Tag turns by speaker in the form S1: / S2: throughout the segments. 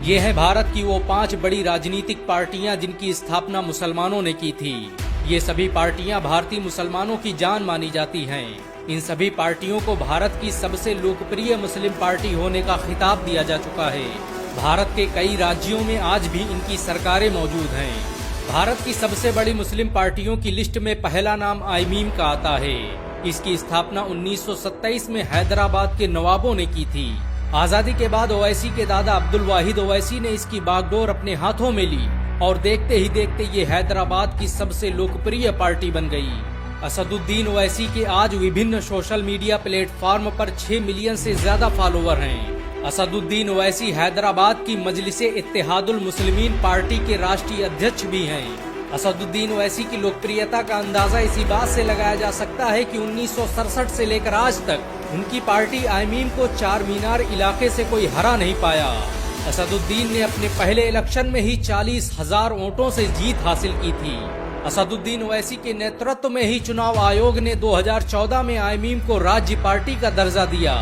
S1: ये है भारत की वो 5 बड़ी राजनीतिक पार्टियां जिनकी स्थापना मुसलमानों ने की थी। ये सभी पार्टियां भारतीय मुसलमानों की जान मानी जाती हैं। इन सभी पार्टियों को भारत की सबसे लोकप्रिय मुस्लिम पार्टी होने का खिताब दिया जा चुका है। भारत के कई राज्यों में आज भी इनकी सरकारें मौजूद हैं। भारत की सबसे बड़ी मुस्लिम पार्टियों की लिस्ट में पहला नाम आईमीम का आता है। इसकी स्थापना 1927 में हैदराबाद के नवाबों ने की थी। आजादी के बाद ओवैसी के दादा अब्दुल वाहिद ओवैसी ने इसकी बागडोर अपने हाथों में ली और देखते ही देखते ये हैदराबाद की सबसे लोकप्रिय पार्टी बन गई। असदुद्दीन ओवैसी के आज विभिन्न सोशल मीडिया प्लेटफॉर्म पर 6 मिलियन से ज्यादा फॉलोवर हैं। असदुद्दीन ओवैसी हैदराबाद की मजलिसे इत्तेहादुल मुस्लिमीन पार्टी के राष्ट्रीय अध्यक्ष भी हैं। असदुद्दीन ओवैसी की लोकप्रियता का अंदाजा इसी बात से लगाया जा सकता है कि 1967 से लेकर आज तक उनकी पार्टी आईमीम को चार मीनार इलाके से कोई हरा नहीं पाया। असदुद्दीन ने अपने पहले इलेक्शन में ही 40,000 वोटों से जीत हासिल की थी। असदुद्दीन ओवैसी के नेतृत्व में ही चुनाव आयोग ने 2014 में आईमीम को राज्य पार्टी का दर्जा दिया।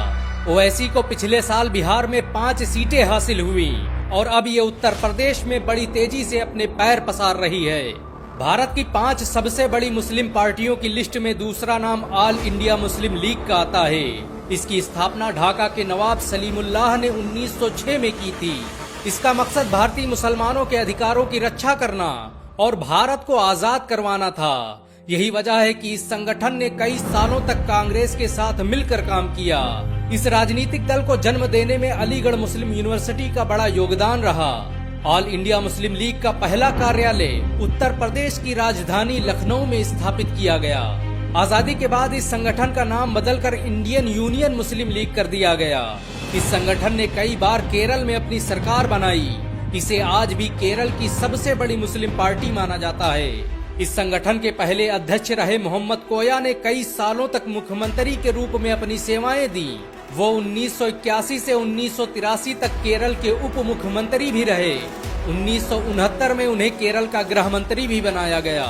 S1: ओवैसी को पिछले साल बिहार में 5 सीटें हासिल हुई और अब ये उत्तर प्रदेश में बड़ी तेजी से अपने पैर पसार रही है। भारत की 5 सबसे बड़ी मुस्लिम पार्टियों की लिस्ट में दूसरा नाम ऑल इंडिया मुस्लिम लीग का आता है। इसकी स्थापना ढाका के नवाब सलीमुल्लाह ने 1906 में की थी। इसका मकसद भारतीय मुसलमानों के अधिकारों की रक्षा करना और भारत को आजाद करवाना था। यही वजह है कि इस संगठन ने कई सालों तक कांग्रेस के साथ मिलकर काम किया। इस राजनीतिक दल को जन्म देने में अलीगढ़ मुस्लिम यूनिवर्सिटी का बड़ा योगदान रहा। ऑल इंडिया मुस्लिम लीग का पहला कार्यालय उत्तर प्रदेश की राजधानी लखनऊ में स्थापित किया गया। आजादी के बाद इस संगठन का नाम बदलकर इंडियन यूनियन मुस्लिम लीग कर दिया गया। इस संगठन ने कई बार केरल में अपनी सरकार बनाई। इसे आज भी केरल की सबसे बड़ी मुस्लिम पार्टी माना जाता है। इस संगठन के पहले अध्यक्ष रहे मोहम्मद कोया ने कई सालों तक मुख्यमंत्री के रूप में अपनी सेवाएं दी। वो 1981 से 1983 तक केरल के उप मुख्यमंत्री भी रहे। 1969 में उन्हें केरल का गृह मंत्री भी बनाया गया।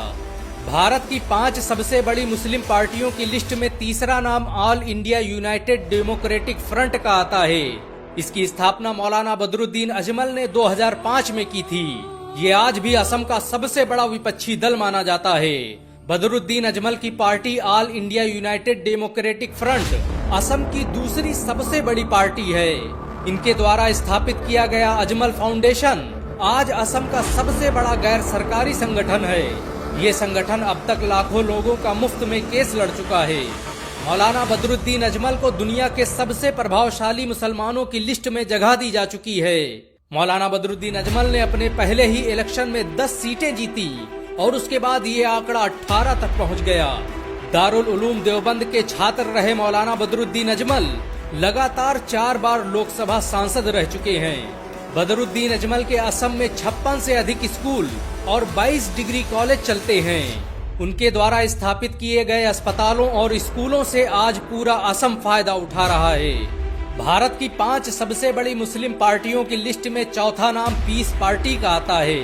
S1: भारत की 5 सबसे बड़ी मुस्लिम पार्टियों की लिस्ट में तीसरा नाम all India United democratic front का आता है। इसकी स्थापना मौलाना बदरुद्दीन अजमल ने 2005 में की थी। ये आज भी असम का सबसे बड़ा विपक्षी दल माना जाता है। बदरुद्दीन अजमल की party all India United democratic front Assam की दूसरी सबसे बड़ी पार्टी है। इनके द्वारा स्थापित किया गया अजमल फाउंडेशन आज असम का सबसे बड़ा गैर सरकारी संगठन है। ये संगठन अब तक लाखों लोगों का मुफ्त में केस लड़ चुका है। मौलाना बदरुद्दीन अजमल को दुनिया के सबसे प्रभावशाली मुसलमानों की लिस्ट में जगह दी जा चुकी है। मौलाना बदरुद्दीन अजमल ने अपने पहले ही इलेक्शन में 10 सीटें जीती और उसके बाद ये आंकड़ा 18 तक पहुंच गया। दारुल उलूम देवबंद के छात्र रहे मौलाना बदरुद्दीन अजमल लगातार 4 बार लोकसभा सांसद रह चुके हैं। बदरुद्दीन अजमल के असम में 56 से अधिक स्कूल और 22 डिग्री कॉलेज चलते हैं। उनके द्वारा स्थापित किए गए अस्पतालों और स्कूलों से आज पूरा असम फायदा उठा रहा है। भारत की 5 सबसे बड़ी मुस्लिम पार्टियों की लिस्ट में चौथा नाम पीस पार्टी का आता है।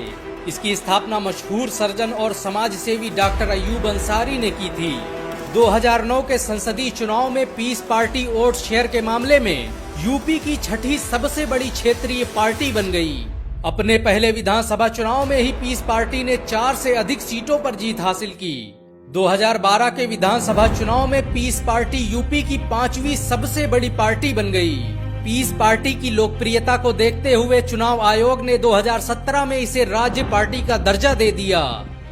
S1: इसकी स्थापना मशहूर सर्जन और समाज सेवी डॉक्टर अयूब अंसारी ने की थी। 2009 के संसदीय चुनाव में पीस पार्टी वोट शेयर के मामले में यूपी की 6ठी सबसे बड़ी क्षेत्रीय पार्टी बन गई। अपने पहले विधानसभा चुनाव में ही पीस पार्टी ने 4 से अधिक सीटों पर जीत हासिल की। 2012 के विधानसभा चुनाव में पीस पार्टी यूपी की 5वीं सबसे बड़ी पार्टी बन गई। पीस पार्टी की लोकप्रियता को देखते हुए चुनाव आयोग ने 2017 में इसे राज्य पार्टी का दर्जा दे दिया।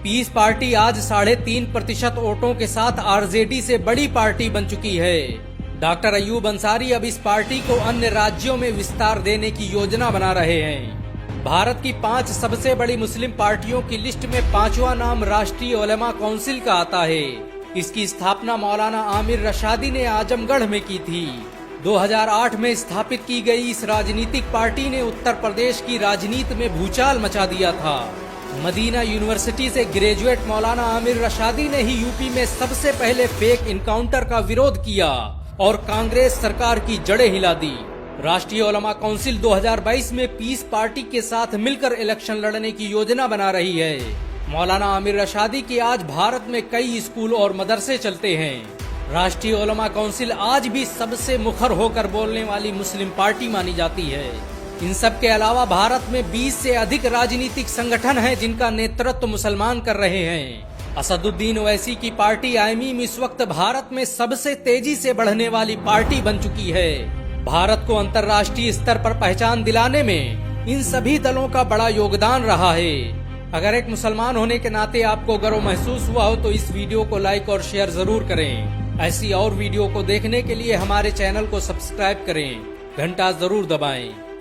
S1: पीस पार्टी आज 3.5% वोटों के साथ आरजेडी से बड़ी पार्टी बन चुकी है। डॉक्टर अयूब अंसारी अब इस पार्टी को अन्य राज्यों में विस्तार देने की योजना बना रहे हैं। भारत की 5 सबसे बड़ी मुस्लिम पार्टियों की लिस्ट में 5वां नाम राष्ट्रीय उलेमा काउंसिल का आता है। इसकी स्थापना मौलाना आमिर रशादी ने आजमगढ़ में की थी। 2008 में स्थापित की गई इस राजनीतिक पार्टी ने उत्तर प्रदेश की राजनीति में भूचाल मचा दिया था। मदीना यूनिवर्सिटी से ग्रेजुएट मौलाना आमिर रशादी ने ही यूपी में सबसे पहले फेक इनकाउंटर का विरोध किया और कांग्रेस सरकार की जड़ें हिला दी। राष्ट्रीय उलेमा काउंसिल 2022 में पीस पार्टी के साथ मिलकर इलेक्शन लड़ने की योजना बना रही है। मौलाना आमिर रशादी के आज भारत में कई स्कूल और मदरसे चलते हैं। राष्ट्रीय उलेमा काउंसिल आज भी सबसे मुखर होकर बोलने वाली मुस्लिम पार्टी मानी जाती है। इन सब के अलावा भारत में 20 से अधिक राजनीतिक संगठन हैं जिनका नेतृत्व मुसलमान कर रहे हैं। असदुद्दीन ओवैसी की पार्टी आईएमईएम इस वक्त भारत में सबसे तेजी से बढ़ने वाली पार्टी बन चुकी है। भारत को अंतर्राष्ट्रीय स्तर पर पहचान दिलाने में इन सभी दलों का बड़ा योगदान रहा है। अगर एक मुसलमान होने के नाते आपको गर्व महसूस हुआ हो तो इस वीडियो को लाइक और शेयर जरूर करें। ऐसी और वीडियो को देखने के लिए हमारे चैनल को सब्सक्राइब करें, घंटा जरूर दबाएं।